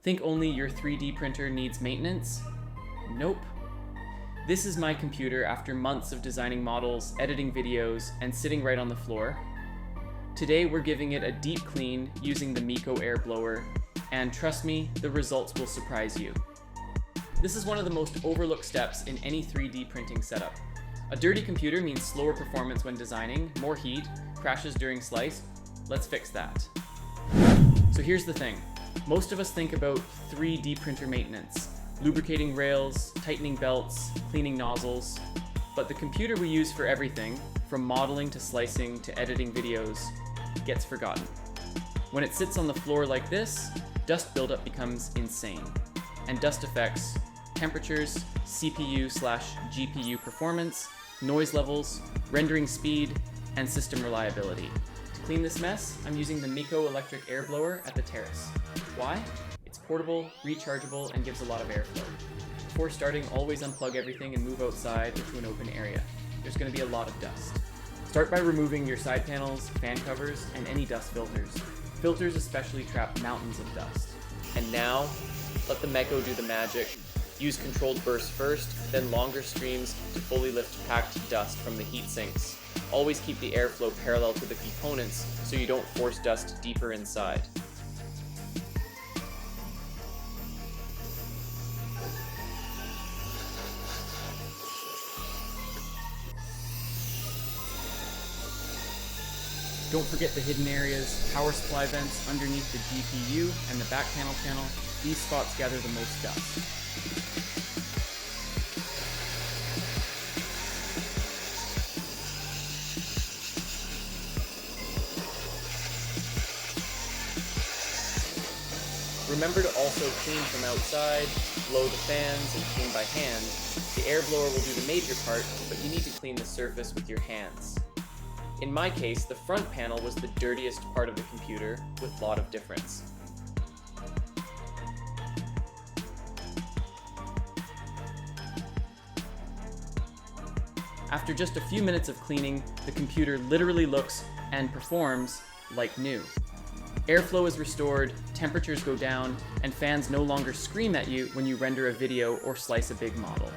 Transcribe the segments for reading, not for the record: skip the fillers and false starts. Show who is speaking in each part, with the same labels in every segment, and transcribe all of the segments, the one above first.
Speaker 1: Think only your 3D printer needs maintenance? Nope. This is my computer after months of designing models, editing videos, and sitting right on the floor. Today we're giving it a deep clean using the MECO Air Blower, and trust me, the results will surprise you. This is one of the most overlooked steps in any 3D printing setup. A dirty computer means slower performance when designing, more heat, crashes during slice. Let's fix that. So here's the thing. Most of us think about 3D printer maintenance, lubricating rails, tightening belts, cleaning nozzles, but the computer we use for everything, from modeling to slicing to editing videos, gets forgotten. When it sits on the floor like this, dust buildup becomes insane, and dust affects temperatures, CPU/GPU performance, noise levels, rendering speed, and system reliability. To clean this mess, I'm using the MECO electric air blower at the terrace. Why? It's portable, rechargeable, and gives a lot of airflow. Before starting, always unplug everything and move outside or to an open area. There's going to be a lot of dust. Start by removing your side panels, fan covers, and any dust filters. Filters especially trap mountains of dust. And now, let the MECO do the magic. Use controlled bursts first, then longer streams to fully lift packed dust from the heat sinks. Always keep the airflow parallel to the components so you don't force dust deeper inside. Don't forget the hidden areas, power supply vents underneath the GPU and the back panel channel. These spots gather the most dust. Remember to also clean from outside, blow the fans, and clean by hand. The air blower will do the major part, but you need to clean the surface with your hands. In my case, the front panel was the dirtiest part of the computer, with a lot of difference. After just a few minutes of cleaning, the computer literally looks and performs like new. Airflow is restored, temperatures go down, and fans no longer scream at you when you render a video or slice a big model.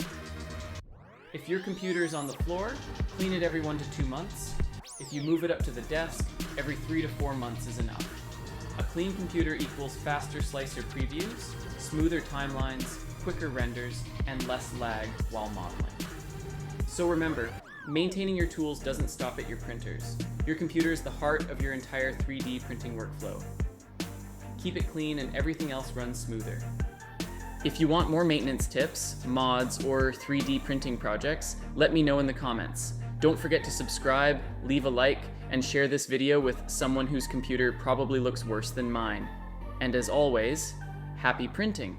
Speaker 1: If your computer is on the floor, clean it every 1 to 2 months. If you move it up to the desk, every 3 to 4 months is enough. A clean computer equals faster slicer previews, smoother timelines, quicker renders, and less lag while modeling. So remember, maintaining your tools doesn't stop at your printers. Your computer is the heart of your entire 3D printing workflow. Keep it clean and everything else runs smoother. If you want more maintenance tips, mods, or 3D printing projects, let me know in the comments. Don't forget to subscribe, leave a like, and share this video with someone whose computer probably looks worse than mine. And as always, happy printing!